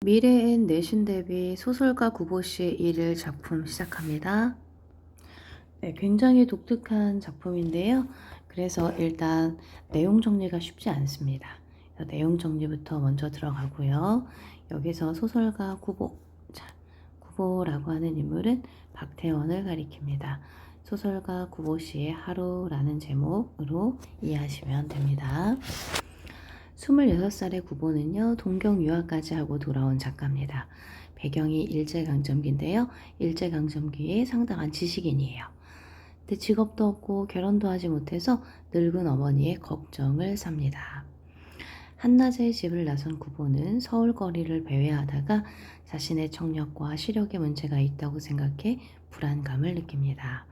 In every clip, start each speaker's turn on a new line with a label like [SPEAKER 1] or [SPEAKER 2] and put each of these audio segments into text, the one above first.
[SPEAKER 1] 미래엔 내신 대비 소설가 구보 씨의 일일 작품 시작합니다. 네, 굉장히 독특한 작품인데요. 그래서 일단 내용 정리가 쉽지 않습니다. 그래서 내용 정리부터 먼저 들어가고요. 여기서 소설가 구보, 자, 구보라고 하는 인물은 박태원을 가리킵니다. 소설가 구보 씨의 하루라는 제목으로 이해하시면 됩니다. 26살의 구보는요, 동경 유학까지 하고 돌아온 작가입니다. 배경이 일제강점기인데요. 일제강점기에 상당한 지식인이에요. 근데 직업도 없고 결혼도 하지 못해서 늙은 어머니의 걱정을 삽니다. 한낮에 집을 나선 구보는 서울 거리를 배회하다가 자신의 청력과 시력에 문제가 있다고 생각해 불안감을 느낍니다.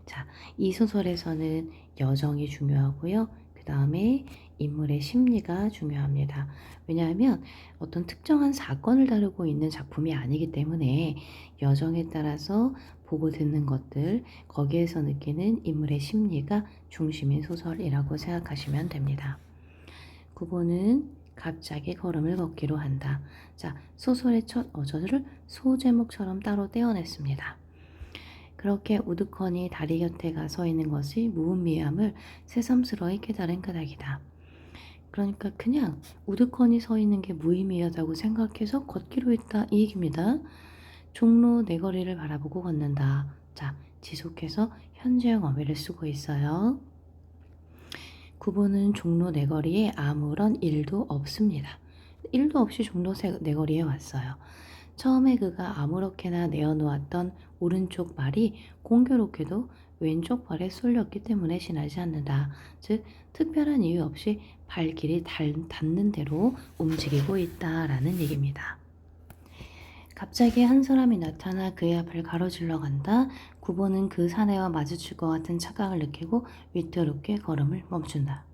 [SPEAKER 1] 자, 이 소설에서는 여정이 중요하고요. 그 다음에 인물의 심리가 중요합니다. 왜냐하면 어떤 특정한 사건을 다루고 있는 작품이 아니기 때문에 여정에 따라서 보고 듣는 것들, 거기에서 느끼는 인물의 심리가 중심인 소설이라고 생각하시면 됩니다. 구보는 갑자기 걸음을 걷기로 한다. 자, 소설의 첫 어조를 소제목처럼 따로 떼어냈습니다. 그렇게 우두커니 다리 곁에 가 서 있는 것이 무의미함을 새삼스러이 깨달은 까닭이다. 그러니까 그냥 우두커니 서 있는 게 무의미하다고 생각해서 걷기로 했다, 이 얘기입니다. 종로 내거리를 바라보고 걷는다. 자, 지속해서 현재형 어휘를 쓰고 있어요. 구보는 종로 내거리에 아무런 일도 없습니다. 일도 없이 종로 내거리에 왔어요. 처음에 그가 아무렇게나 내어놓았던 오른쪽 발이 공교롭게도 왼쪽 발에 쏠렸기 때문에 지나지 않는다. 즉, 특별한 이유 없이 발길이 닿는 대로 움직이고 있다라는 얘기입니다. 갑자기 한 사람이 나타나 그의 앞을 가로질러 간다. 구보는 그 사내와 마주칠 것 같은 착각을 느끼고 위태롭게 걸음을 멈춘다.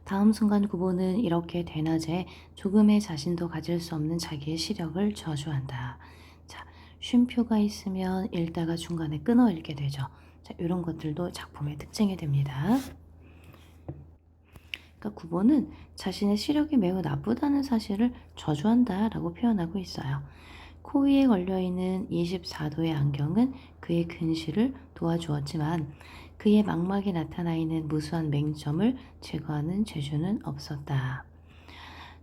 [SPEAKER 1] 다음 순간 구보는 이렇게 대낮에 조금의 자신도 가질 수 없는 자기의 시력을 저주한다. 자, 쉼표가 있으면 읽다가 중간에 끊어 읽게 되죠. 자, 이런 것들도 작품의 특징이 됩니다. 그러니까 구보는 자신의 시력이 매우 나쁘다는 사실을 저주한다라고 표현하고 있어요. 코 위에 걸려있는 24도의 안경은 그의 근시를 도와주었지만 그의 망막에 나타나 있는 무수한 맹점을 제거하는 재주는 없었다.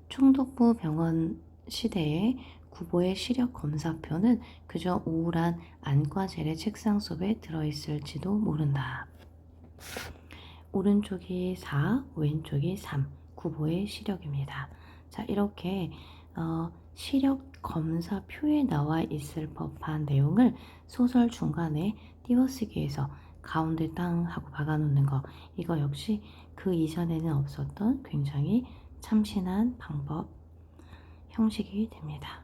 [SPEAKER 1] 총독부 병원 시대에 구보의 시력 검사표는 그저 우울한 안과젤의 책상 속에 들어있을지도 모른다. 오른쪽이 4, 왼쪽이 3, 구보의 시력입니다. 자, 이렇게 시력 검사표에 나와 있을 법한 내용을 소설 중간에 띄워쓰기 해서 가운데 땅 하고 박아놓는 거, 이거 역시 그 이전에는 없었던 굉장히 참신한 방법, 형식이 됩니다.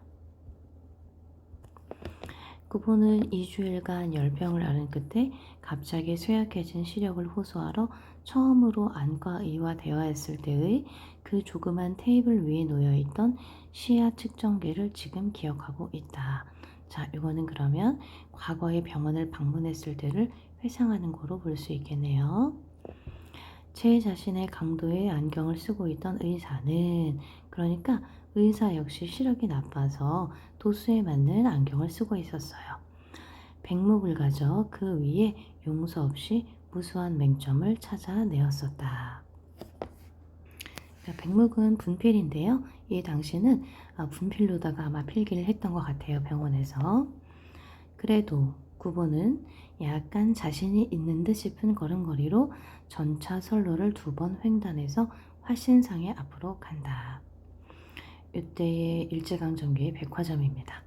[SPEAKER 1] 구보는 2주일간 열병을 앓은 끝에 갑자기 쇠약해진 시력을 호소하러 처음으로 안과의와 대화했을 때의 그 조그만 테이블 위에 놓여있던 시야 측정기를 지금 기억하고 있다. 자, 이거는 그러면 과거의 병원을 방문했을 때를 회상하는 거로 볼 수 있겠네요. 제 자신의 강도의 안경을 쓰고 있던 의사는, 그러니까 의사 역시 시력이 나빠서 도수에 맞는 안경을 쓰고 있었어요. 백목을 가져 그 위에 용서 없이 무수한 맹점을 찾아내었었다. 백목은 분필인데요. 이 당시는 분필로다가 아마 필기를 했던 것 같아요, 병원에서. 그래도 구보는 약간 자신이 있는 듯 싶은 걸음걸이로 전차 선로를 2번 횡단해서 화신상의 앞으로 간다. 이때의 일제강점기의 백화점입니다.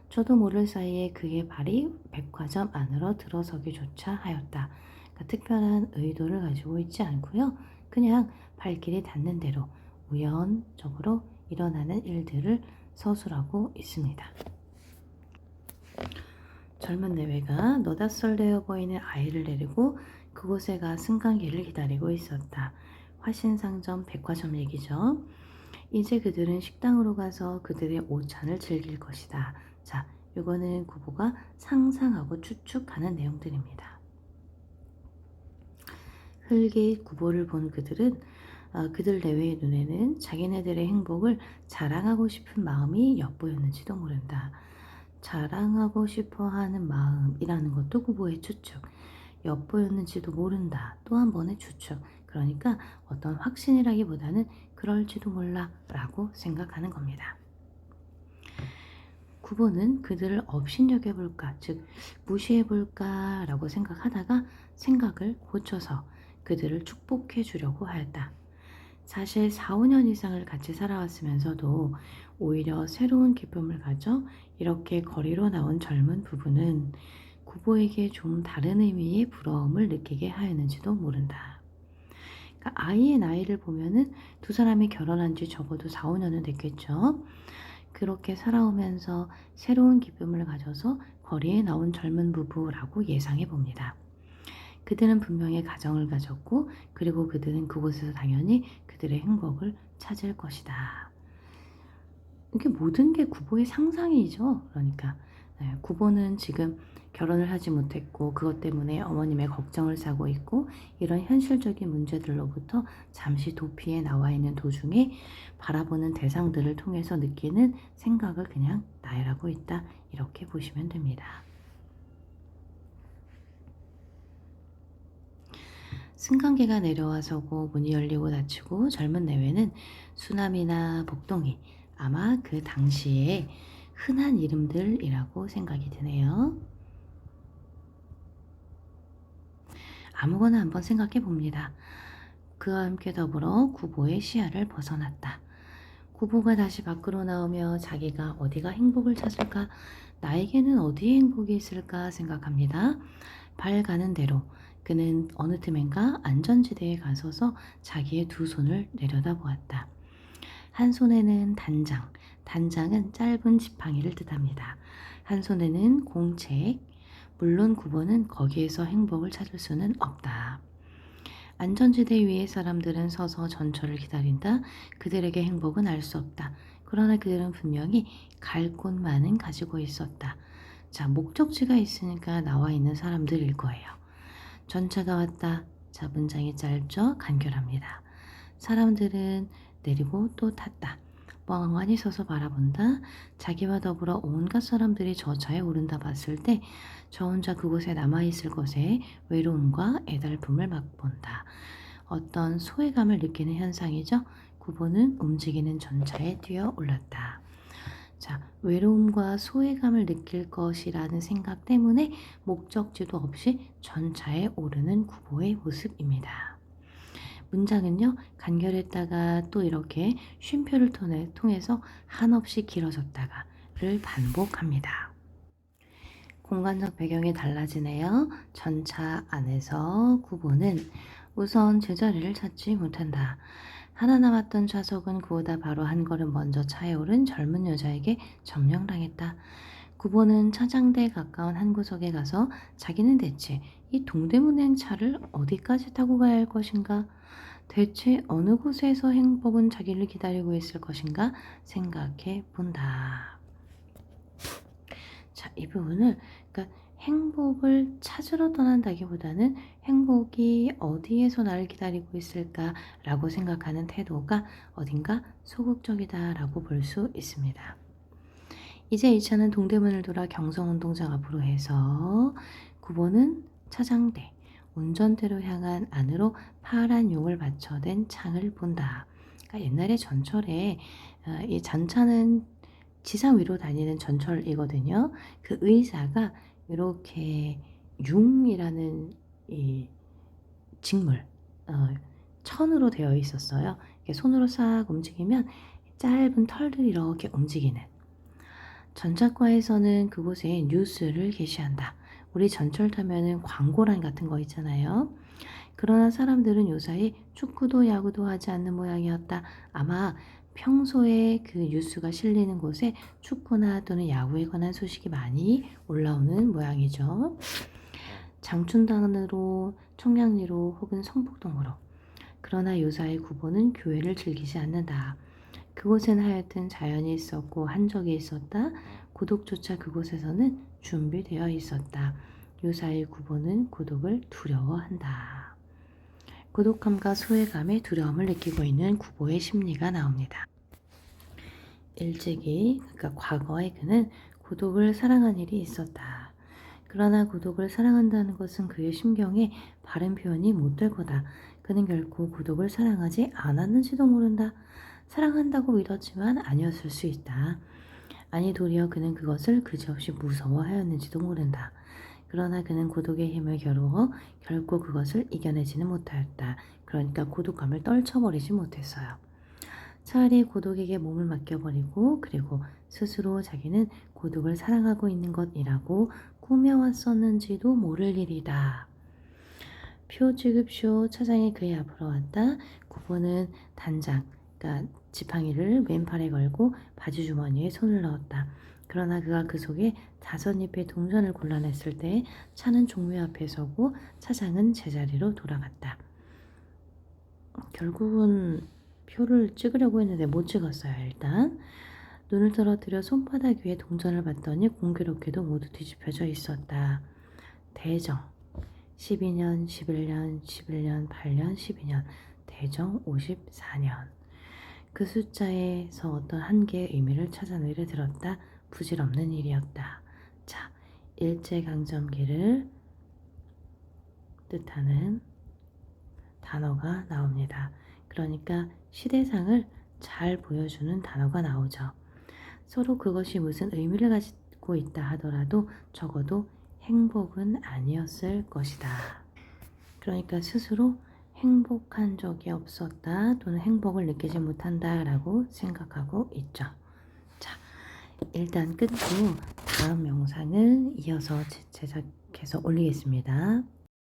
[SPEAKER 1] 저도 모를 사이에 그의 발이 백화점 안으로 들어서기조차 하였다. 그러니까 특별한 의도를 가지고 있지 않고요. 그냥 발길이 닿는 대로 우연적으로 일어나는 일들을 서술하고 있습니다. 젊은 내외가 너닷설레어 보이는 아이를 데리고 그곳에 가 승강기를 기다리고 있었다. 화신상점 백화점 얘기죠. 이제 그들은 식당으로 가서 그들의 오찬을 즐길 것이다. 자, 이거는 구보가 상상하고 추측하는 내용들입니다. 흙이 구보를 본 그들은 그들 내외의 눈에는 자기네들의 행복을 자랑하고 싶은 마음이 엿보였는지도 모른다. 자랑하고 싶어 하는 마음이라는 것도 구보의 추측. 엿보였는지도 모른다. 또 한 번의 추측. 그러니까 어떤 확신이라기보다는 그럴지도 몰라 라고 생각하는 겁니다. 구보는 그들을 업신여겨볼까, 즉 무시해볼까 라고 생각하다가 생각을 고쳐서 그들을 축복해 주려고 하였다. 사실 4, 5년 이상을 같이 살아왔으면서도 오히려 새로운 기쁨을 가져 이렇게 거리로 나온 젊은 부부는 구보에게 좀 다른 의미의 부러움을 느끼게 하였는지도 모른다. 그러니까 아이의 나이를 보면은 두 사람이 결혼한 지 적어도 4, 5년은 됐겠죠. 그렇게 살아오면서 새로운 기쁨을 가져서 거리에 나온 젊은 부부라고 예상해 봅니다. 그들은 분명히 가정을 가졌고 그리고 그들은 그곳에서 당연히 그들의 행복을 찾을 것이다. 이게 모든 게 구보의 상상이죠. 그러니까 구보는 지금 결혼을 하지 못했고 그것 때문에 어머님의 걱정을 사고 있고 이런 현실적인 문제들로부터 잠시 도피해 나와 있는 도중에 바라보는 대상들을 통해서 느끼는 생각을 그냥 나열하고 있다. 이렇게 보시면 됩니다. 승강기가 내려와서고 문이 열리고 닫히고 젊은 내외는 수남이나 복동이 아마 그 당시에 흔한 이름들이라고 생각이 드네요. 아무거나 한번 생각해 봅니다. 그와 함께 더불어 구보의 시야를 벗어났다. 구보가 다시 밖으로 나오며 자기가 어디가 행복을 찾을까, 나에게는 어디에 행복이 있을까 생각합니다. 발 가는 대로 그는 어느 틈엔가 안전지대에 가서서 자기의 두 손을 내려다보았다. 한 손에는 단장, 단장은 짧은 지팡이를 뜻합니다. 한 손에는 공책, 물론 구보는 거기에서 행복을 찾을 수는 없다. 안전지대 위의 사람들은 서서 전철을 기다린다. 그들에게 행복은 알 수 없다. 그러나 그들은 분명히 갈 곳만은 가지고 있었다. 자, 목적지가 있으니까 나와 있는 사람들일 거예요. 전차가 왔다. 자, 문장이 짧죠? 간결합니다. 사람들은 내리고 또 탔다. 멍하니 서서 바라본다. 자기와 더불어 온갖 사람들이 저 차에 오른다 봤을 때 저 혼자 그곳에 남아있을 것에 외로움과 애달픔을 맛본다. 어떤 소외감을 느끼는 현상이죠. 구보는 움직이는 전차에 뛰어 올랐다. 자, 외로움과 소외감을 느낄 것이라는 생각 때문에 목적지도 없이 전차에 오르는 구보의 모습입니다. 문장은요, 간결했다가 또 이렇게 쉼표를 통해서 한없이 길어졌다가를 반복합니다. 공간적 배경이 달라지네요. 전차 안에서 구보는 우선 제자리를 찾지 못한다. 하나 남았던 좌석은 그보다 바로 한 걸음 먼저 차에 오른 젊은 여자에게 점령당했다. 구보는 차장대에 가까운 한 구석에 가서 자기는 대체 이 동대문행 차를 어디까지 타고 가야 할 것인가? 대체 어느 곳에서 행복은 자기를 기다리고 있을 것인가 생각해 본다. 자, 이 부분을 그러니까 행복을 찾으러 떠난다기보다는 행복이 어디에서 나를 기다리고 있을까라고 생각하는 태도가 어딘가 소극적이다라고 볼 수 있습니다. 이제 이 차는 동대문을 돌아 경성운동장 앞으로 해서 구보는 차장대, 운전대로 향한 안으로 파란 용을 받쳐댄 창을 본다. 그러니까 옛날에 전철에 이 전차는 지상 위로 다니는 전철이거든요. 그 의자가 이렇게 융이라는 이 직물, 천으로 되어 있었어요. 이렇게 손으로 싹 움직이면 짧은 털들이 이렇게 움직이는. 전자과에서는 그곳에 뉴스를 게시한다. 우리 전철 타면은 광고란 같은 거 있잖아요. 그러나 사람들은 요사이 축구도 야구도 하지 않는 모양이었다. 아마 평소에 그 뉴스가 실리는 곳에 축구나 또는 야구에 관한 소식이 많이 올라오는 모양이죠. 장춘단으로, 청량리로 혹은 성북동으로. 그러나 요사이 구보는 교회를 즐기지 않는다. 그곳엔 하여튼 자연이 있었고 한적이 있었다. 고독조차 그곳에서는 준비되어 있었다. 요사이 구보는 고독을 두려워한다. 고독함과 소외감에 두려움을 느끼고 있는 구보의 심리가 나옵니다. 일찍이, 그러니까 과거에 그는 고독을 사랑한 일이 있었다. 그러나 고독을 사랑한다는 것은 그의 심경에 바른 표현이 못 될 거다. 그는 결코 고독을 사랑하지 않았는지도 모른다. 사랑한다고 믿었지만 아니었을 수 있다. 아니 도리어 그는 그것을 그지없이 무서워하였는지도 모른다. 그러나 그는 고독의 힘을 겨루어 결코 그것을 이겨내지는 못하였다. 그러니까 고독감을 떨쳐버리지 못했어요. 차라리 고독에게 몸을 맡겨버리고 그리고 스스로 자기는 고독을 사랑하고 있는 것이라고 꾸며왔었는지도 모를 일이다. 표 지급쇼. 차장이 그의 앞으로 왔다. 구보는 단장, 그러니까 지팡이를 왼팔에 걸고 바지 주머니에 손을 넣었다. 그러나 그가 그 속에 5잎의 동전을 골라냈을 때 차는 종묘 앞에 서고 차장은 제자리로 돌아갔다. 결국은 표를 찍으려고 했는데 못 찍었어요. 일단 눈을 떨어뜨려 손바닥 위에 동전을 봤더니 공교롭게도 모두 뒤집혀져 있었다. 대정 12년, 11년, 11년, 8년, 12년, 대정 54년. 그 숫자에서 어떤 한 개의 의미를 찾아내려 들었다. 부질없는 일이었다. 자, 일제강점기를 뜻하는 단어가 나옵니다. 그러니까 시대상을 잘 보여주는 단어가 나오죠. 서로 그것이 무슨 의미를 가지고 있다 하더라도 적어도 행복은 아니었을 것이다. 그러니까 스스로 행복한 적이 없었다 또는 행복을 느끼지 못한다 라고 생각하고 있죠. 자, 일단 끊고 다음 영상을 이어서 제작해서 올리겠습니다.